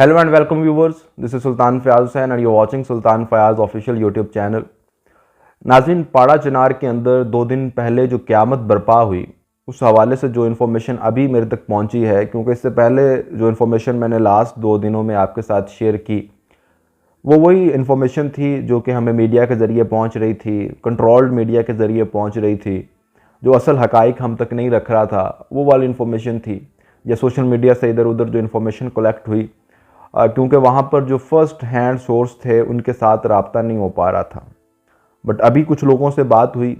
Hello and welcome viewers. This is Sultan Fayaz Hussain and you're watching Sultan Fayaz official YouTube channel. नाज़रीन, पाड़ा चिनार के अंदर 2 दिन पहले जो क़यामत बरपा हुई उस हवाले से जो इन्फॉर्मेशन अभी मेरे तक पहुंची है, क्योंकि इससे पहले जो इन्फॉर्मेशन मैंने लास्ट 2 दिनों में आपके साथ शेयर की वो वही इन्फॉर्मेशन थी जो कि हमें मीडिया के ज़रिए पहुंच रही थी, कंट्रोल्ड मीडिया के ज़रिए पहुंच रही थी। जो असल हक़ाइक़ हम तक नहीं रख रहा था वो वाली इन्फॉर्मेशन थी, या सोशल मीडिया से इधर उधर जो इन्फॉर्मेशन कलेक्ट हुई, क्योंकि वहाँ पर जो फर्स्ट हैंड सोर्स थे उनके साथ रब्ता नहीं हो पा रहा था। बट अभी कुछ लोगों से बात हुई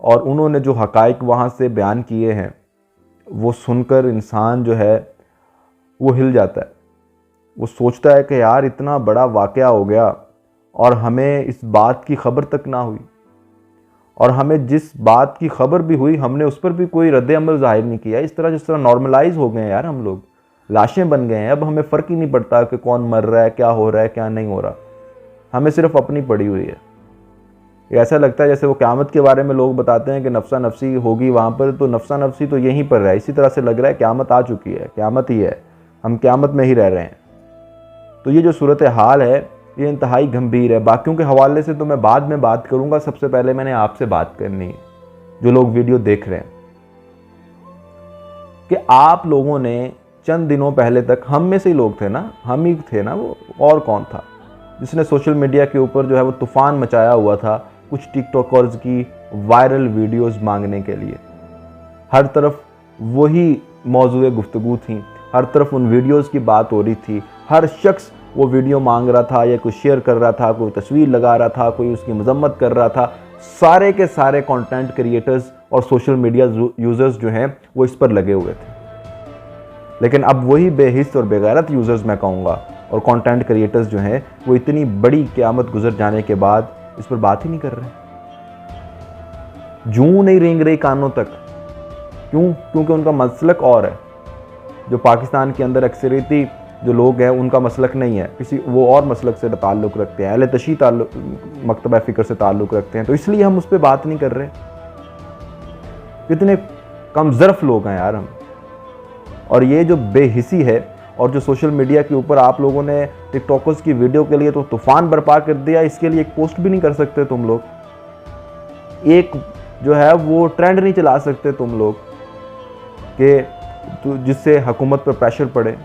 और उन्होंने जो हक़ाइक़ वहाँ से बयान किए हैं वो सुनकर इंसान जो है वो हिल जाता है। वो सोचता है कि यार इतना बड़ा वाक़या हो गया और हमें इस बात की ख़बर तक ना हुई, और हमें जिस बात की ख़बर भी हुई हमने उस पर भी कोई रद्द अमल ज़ाहिर नहीं किया। इस तरह जिस तरह नॉर्मलाइज हो गए हैं यार, हम लोग लाशें बन गए हैं। अब हमें फ़र्क ही नहीं पड़ता कि कौन मर रहा है, क्या हो रहा है, क्या नहीं हो रहा। हमें सिर्फ अपनी पड़ी हुई है। ऐसा लगता है जैसे वो क़यामत के बारे में लोग बताते हैं कि नफ्सा नफ्सी होगी वहाँ पर, तो नफ्सा नफ्सी तो यहीं पर है। इसी तरह से लग रहा है क़यामत आ चुकी है, क़यामत ही है, हम क़यामत में ही रह रहे हैं। तो ये जो सूरत हाल है ये इंतहाई गंभीर है। बाकियों के हवाले से तो मैं बाद में बात करूँगा, सबसे पहले मैंने आपसे बात करनी है जो लोग वीडियो देख रहे हैं, कि आप लोगों ने चंद दिनों पहले तक हम में से ही लोग थे ना, हम ही थे ना, वो और कौन था जिसने सोशल मीडिया के ऊपर जो है वो तूफ़ान मचाया हुआ था कुछ टिकटॉकर्स की वायरल वीडियोस मांगने के लिए। हर तरफ वही मौजूए गुफ्तगू थी, हर तरफ उन वीडियोस की बात हो रही थी। हर शख्स वो वीडियो मांग रहा था या कोई शेयर कर रहा था, कोई तस्वीर लगा रहा था, कोई उसकी मजम्मत कर रहा था। सारे के सारे कंटेंट क्रिएटर्स और सोशल मीडिया यूज़र्स जो हैं वो इस पर लगे हुए थे। लेकिन अब वही बेहिस और बेगैरत यूज़र्स मैं कहूँगा और कंटेंट क्रिएटर्स जो हैं वो इतनी बड़ी क़यामत गुजर जाने के बाद इस पर बात ही नहीं कर रहे। जूं नहीं रेंग रही कानों तक। क्यों? क्योंकि उनका मसलक और है। जो पाकिस्तान के अंदर अक्सरियती जो लोग हैं उनका मसलक नहीं है, किसी वो और मसलक से ताल्लुक़ रखते हैं, अहले तशी मकतबा फ़िक्र से ताल्लुक़ रखते हैं, तो इसलिए हम उस पर बात नहीं कर रहे। कितने कम ज़र्फ़ लोग हैं यार हम। और ये जो बेहिसी है और जो सोशल मीडिया के ऊपर आप लोगों ने टिकटॉकर्स की वीडियो के लिए तो तूफ़ान बर्पा कर दिया, इसके लिए एक पोस्ट भी नहीं कर सकते तुम लोग, एक जो है वो ट्रेंड नहीं चला सकते तुम लोग कि जिससे हुकूमत पर प्रेशर पड़े।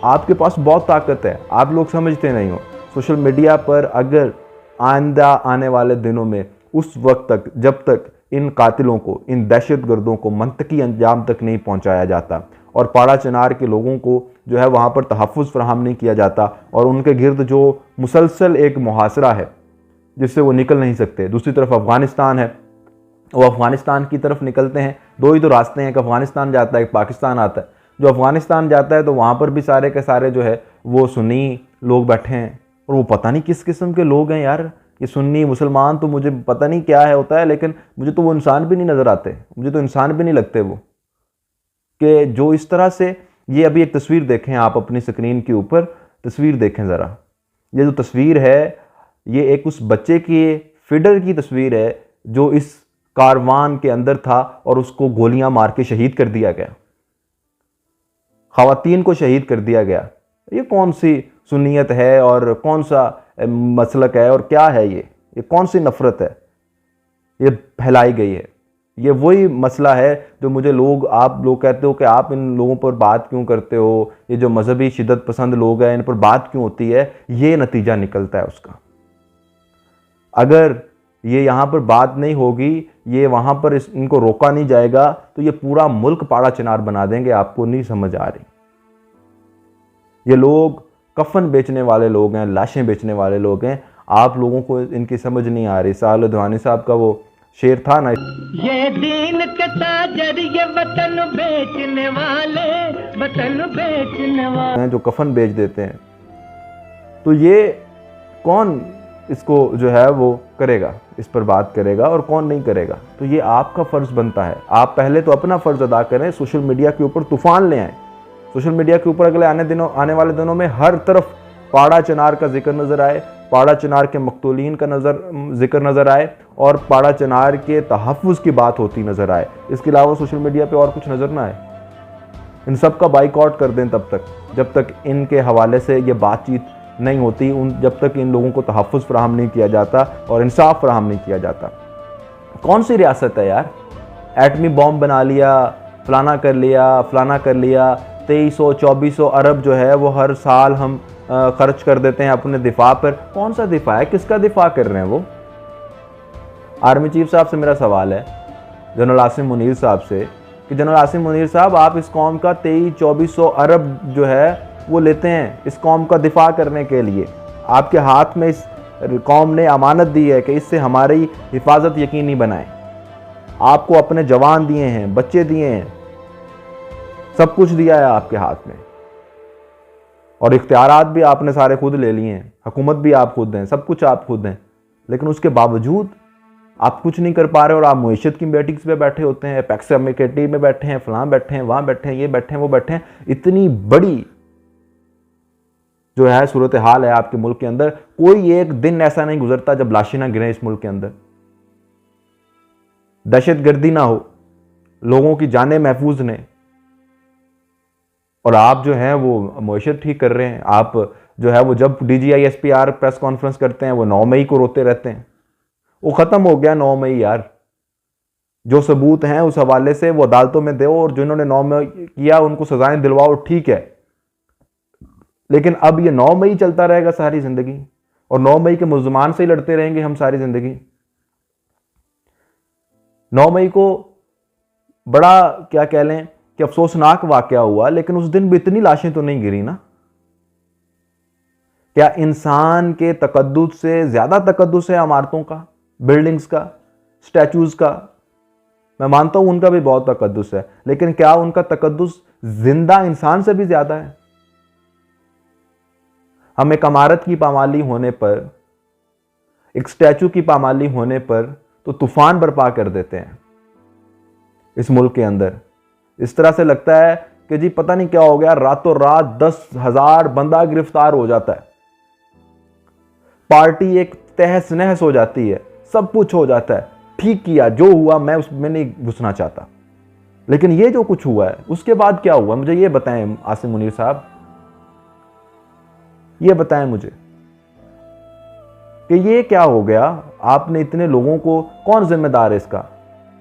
आपके पास बहुत ताकत है, आप लोग समझते नहीं हो। सोशल मीडिया पर अगर आइंदा आने वाले दिनों में उस वक्त तक जब तक इन कातिलों को, इन दहशतगर्दों को मंतकी अंजाम तक नहीं पहुंचाया जाता और पाड़ा चिनार के लोगों को जो है वहाँ पर तहफ़्फ़ुज़ फराहम नहीं किया जाता और उनके गिर्द जो मुसलसल एक मुहासरा है जिससे वो निकल नहीं सकते। दूसरी तरफ अफ़गानिस्तान है, वो अफ़गानिस्तान की तरफ निकलते हैं। 2 ही तो रास्ते हैं, एक अफ़गानिस्तान जाता है, एक पाकिस्तान आता है। जो अफ़गानिस्तान जाता है तो वहाँ पर भी सारे के सारे जो है वो सुन्नी लोग बैठे हैं, और वो पता नहीं किस किस्म के लोग हैं यार। ये सुन्नी मुसलमान तो मुझे पता नहीं क्या है होता है, लेकिन मुझे तो वो इंसान भी नहीं नज़र आते, मुझे तो इंसान भी नहीं लगते वो, कि जो इस तरह से। ये अभी एक तस्वीर देखें आप अपनी स्क्रीन के ऊपर, तस्वीर देखें ज़रा। ये जो तस्वीर है ये एक उस बच्चे की फिडर की तस्वीर है जो इस कारवान के अंदर था और उसको गोलियां मार के शहीद कर दिया गया, ख़वातीन को शहीद कर दिया गया। ये कौन सी सुन्नियत है और कौन सा मसलक है और क्या है ये कौन सी नफ़रत है ये फैलाई गई है। ये वही मसला है जो मुझे आप लोग कहते हो कि आप इन लोगों पर बात क्यों करते हो, ये जो मजहबी शिद्दत पसंद लोग हैं इन पर बात क्यों होती है, ये नतीजा निकलता है उसका। अगर ये यहाँ पर बात नहीं होगी, ये वहाँ पर इनको रोका नहीं जाएगा, तो ये पूरा मुल्क पाड़ा चिनार बना देंगे। आपको नहीं समझ आ रही। ये लोग कफन बेचने वाले लोग हैं, लाशें बेचने वाले लोग हैं। आप लोगों को इनकी समझ नहीं आ रही। साल दुहानी साहब का वो शेर था ना, ये दीन के ताजर ये वतन बेचने वाले जो कफन बेच देते हैं, तो ये कौन इसको जो है वो करेगा, इस पर बात करेगा और कौन नहीं करेगा। तो ये आपका फ़र्ज़ बनता है। आप पहले तो अपना फ़र्ज़ अदा करें, सोशल मीडिया के ऊपर तूफ़ान ले आएँ। सोशल मीडिया के ऊपर अगले आने वाले दिनों में हर तरफ पाड़ा चिनार का जिक्र नज़र आए, पाड़ा चिनार के मकतूलीन का जिक्र नज़र आए और पाड़ा चिनार के तहफ़्फ़ुज़ की बात होती नज़र आए। इसके अलावा सोशल मीडिया पे और कुछ नज़र ना आए। इन सब का बाइकआउट कर दें तब तक, जब तक इनके हवाले से ये बातचीत नहीं होती, जब तक इन लोगों को तहफ़्फ़ुज़ फ़राहम नहीं किया जाता और इंसाफ फ़राहम नहीं किया जाता। कौन सी रियासत है यार, एटमी बॉम्ब बना लिया, फलाना कर लिया, फलाना कर लिया, 2300-2400 अरब जो है वो हर साल हम खर्च कर देते हैं अपने दिफा पर। कौन सा दिफा है, किसका दिफा कर रहे हैं वो? आर्मी चीफ साहब से मेरा सवाल है, जनरल आसिम मुनीर साहब से, कि जनरल आसिम मुनीर साहब, आप इस कौम का 2300-2400 अरब जो है वो लेते हैं इस कौम का दिफा करने के लिए। आपके हाथ में इस कौम ने अमानत दी है कि इससे हमारी हिफाजत यकीनी बनाएं। आपको अपने जवान दिए हैं, बच्चे दिए हैं, सब कुछ दिया है आपके हाथ में, और इख्तियारात भी आपने सारे खुद ले लिए हैं, हुकूमत भी आप खुद हैं, सब कुछ आप खुद हैं, लेकिन उसके बावजूद आप कुछ नहीं कर पा रहे और आप मुईशत की मीटिंग्स पे बैठे होते हैं, पैक्स कमेटी में बैठे हैं, फलां बैठे हैं, वहां बैठे हैं, ये बैठे हैं, वो बैठे हैं। इतनी बड़ी जो है सूरत हाल है आपके मुल्क के अंदर, कोई एक दिन ऐसा नहीं गुजरता जब लाशें ना गिरें इस मुल्क के अंदर, दहशत गर्दी ना हो, लोगों की जानें महफूज ने, और आप जो हैं वो मुईशत ठीक कर रहे हैं। आप जो है वो जब DGI SPR प्रेस कॉन्फ्रेंस करते हैं वो 9 मई को रोते रहते हैं। वो ख़त्म हो गया 9 मई यार, जो सबूत हैं उस हवाले से वो अदालतों में दो, और जिन्होंने 9 मई किया उनको सजाएं दिलवाओ, ठीक है, लेकिन अब ये 9 मई चलता रहेगा सारी ज़िंदगी, और 9 मई के मुल्ज़मान से ही लड़ते रहेंगे हम सारी ज़िंदगी। 9 मई को बड़ा क्या कह लें कि अफसोसनाक वाक़या हुआ, लेकिन उस दिन भी इतनी लाशें तो नहीं गिरी ना। क्या इंसान के तकद्दुस से ज़्यादा तकद्दुस है इमारतों का, बिल्डिंग्स का, स्टैचूज़ का? मैं मानता हूं उनका भी बहुत तकद्दुस है, लेकिन क्या उनका तकद्दुस जिंदा इंसान से भी ज़्यादा है? हम एक इमारत की पामाली होने पर, एक स्टैचू की पामाली होने पर तो तूफान बर्पा कर देते हैं इस मुल्क के अंदर। इस तरह से लगता है कि जी पता नहीं क्या हो गया, रातों रात 10,000 बंदा गिरफ्तार हो जाता है, पार्टी एक तहस नहस हो जाती है, सब कुछ हो जाता है, ठीक किया, जो हुआ मैं उसमें नहीं घुसना चाहता। लेकिन ये जो कुछ हुआ है उसके बाद क्या हुआ, मुझे ये बताएं आसिम मुनीर साहब, ये बताएं मुझे कि ये क्या हो गया। आपने इतने लोगों को, कौन जिम्मेदार है इसका,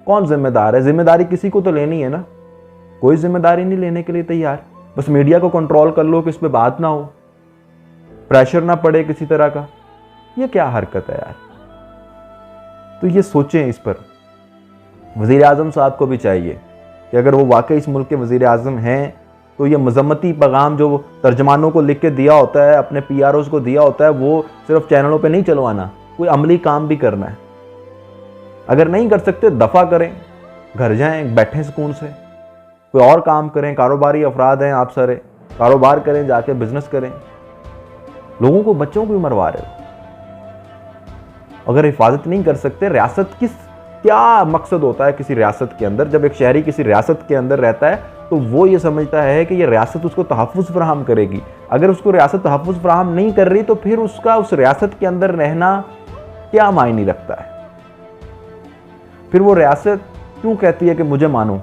कौन जिम्मेदार है? जिम्मेदारी किसी को तो लेनी है ना, कोई जिम्मेदारी नहीं लेने के लिए तैयार। बस मीडिया को कंट्रोल कर लो कि इस पे बात ना हो, प्रेशर ना पड़े किसी तरह का। ये क्या हरकत है यार? तो ये सोचें इस पर। वज़ीर आज़म साहब को भी चाहिए कि अगर वो वाकई इस मुल्क के वज़ीर आज़म हैं तो ये मजम्मती पैगाम जो तर्जमानों को लिख के दिया होता है, अपने PROs को दिया होता है, वो सिर्फ चैनलों पे नहीं चलवाना, कोई अमली काम भी करना है। अगर नहीं कर सकते दफ़ा करें, घर जाएं, बैठें सुकून से, कोई और काम करें। कारोबारी अफराद हैं आप सारे, कारोबार करें, जाके बिजनेस करें। लोगों को, बच्चों को भी मरवा रहे हो। अगर हिफाजत नहीं कर सकते, रियासत क्या मकसद होता है किसी रियासत के अंदर? जब एक शहरी किसी रियासत के अंदर रहता है तो वो ये समझता है कि ये रियासत उसको तहफ़्फ़ुज़ फराहम करेगी। अगर उसको रियासत तहफ़्फ़ुज़ फराहम नहीं कर रही तो फिर उसका उस रियासत के अंदर रहना क्या मायने रखता है? फिर वो रियासत क्यों कहती है कि मुझे मानो?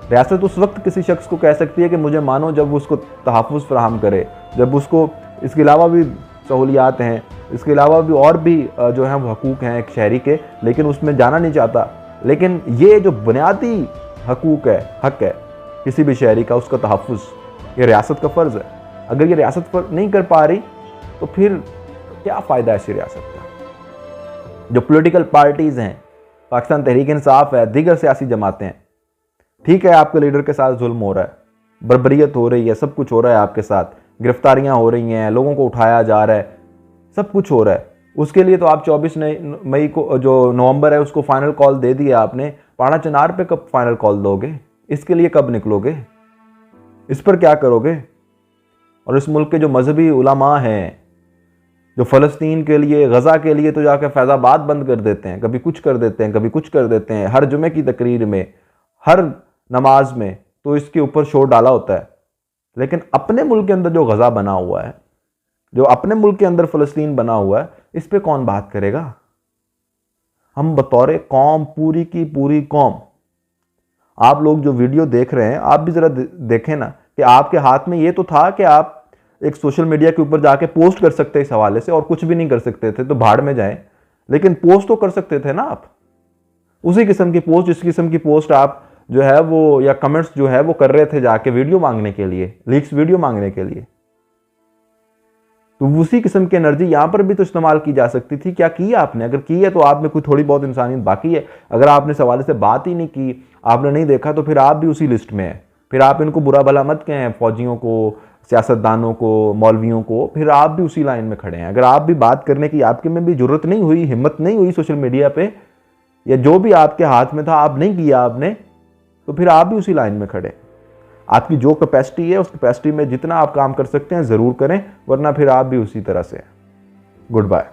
रियासत उस वक्त किसी शख्स को कह सकती है कि मुझे मानो जब उसको तहफ़्फ़ुज़ फराहम करे, जब उसको इसके अलावा भी सहूलियात हैं, इसके अलावा भी और भी जो हैं वो हकूक़ हैं एक शहरी के, लेकिन उसमें जाना नहीं चाहता। लेकिन ये जो बुनियादी हकूक़ है, हक़ है किसी भी शहरी का, उसका तहफ़्फ़ुज़, ये रियासत का फ़र्ज़ है। अगर ये रियासत नहीं कर पा रही तो फिर क्या फ़ायदा है ऐसी रियासत का? जो पॉलिटिकल पार्टीज़ हैं, पाकिस्तान तहरीक इंसाफ है, दीगर सियासी जमातें हैं, ठीक है आपके लीडर के साथ जुल्म हो रहा है, बर्बरियत हो रही है, सब कुछ हो रहा है आपके साथ, गिरफ्तारियां हो रही हैं, लोगों को उठाया जा रहा है, सब कुछ हो रहा है। उसके लिए तो आप 24 मई को, जो नवंबर है, उसको फाइनल कॉल दे दिया आपने। पाड़ा चनार पे कब फाइनल कॉल दोगे? इसके लिए कब निकलोगे? इस पर क्या करोगे? और इस मुल्क के जो मजहबी उलमा हैं, जो फ़लस्तीन के लिए, गज़ा के लिए तो जाकर फैज़ाबाद बंद कर देते हैं, कभी कुछ कर देते हैं, कभी कुछ कर देते हैं, हर जुमे की तकरीर में, हर नमाज में तो इसके ऊपर शोर डाला होता है। लेकिन अपने मुल्क के अंदर जो गज़ा बना हुआ है, जो अपने मुल्क के अंदर फ़लस्तीन बना हुआ है, इस पे कौन बात करेगा? हम बतौर कौम, पूरी की पूरी कौम, आप लोग जो वीडियो देख रहे हैं, आप भी ज़रा देखें ना कि आपके हाथ में ये तो था कि आप एक सोशल मीडिया के ऊपर जाके पोस्ट कर सकते इस हवाले से, और कुछ भी नहीं कर सकते थे तो भाड़ में जाएं, लेकिन पोस्ट तो कर सकते थे ना आप। उसी किस्म की पोस्ट, जिस किस्म की पोस्ट आप जो है वो, या कमेंट्स जो है वो कर रहे थे जाके वीडियो मांगने के लिए, लीक्स वीडियो मांगने के लिए, तो उसी किस्म की एनर्जी यहां पर भी तो इस्तेमाल की जा सकती थी। क्या की आपने? अगर की है तो आप में कोई थोड़ी बहुत इंसानियत बाकी है। अगर आपने इस हवाले से बात ही नहीं की, आपने नहीं देखा, तो फिर आप भी उसी लिस्ट में हैं। फिर आप इनको बुरा भला मत कहें, फौजियों को, सियासतदानों को, मौलवियों को, फिर आप भी उसी लाइन में खड़े हैं। अगर आप भी बात करने की आपके में भी जरूरत नहीं हुई, हिम्मत नहीं हुई सोशल मीडिया पे, या जो भी आपके हाथ में था आप नहीं किया आपने, तो फिर आप भी उसी लाइन में खड़े। आपकी जो कैपेसिटी है उस कैपेसिटी में जितना आप काम कर सकते हैं ज़रूर करें, वरना फिर आप भी उसी तरह से हैं। Good bye.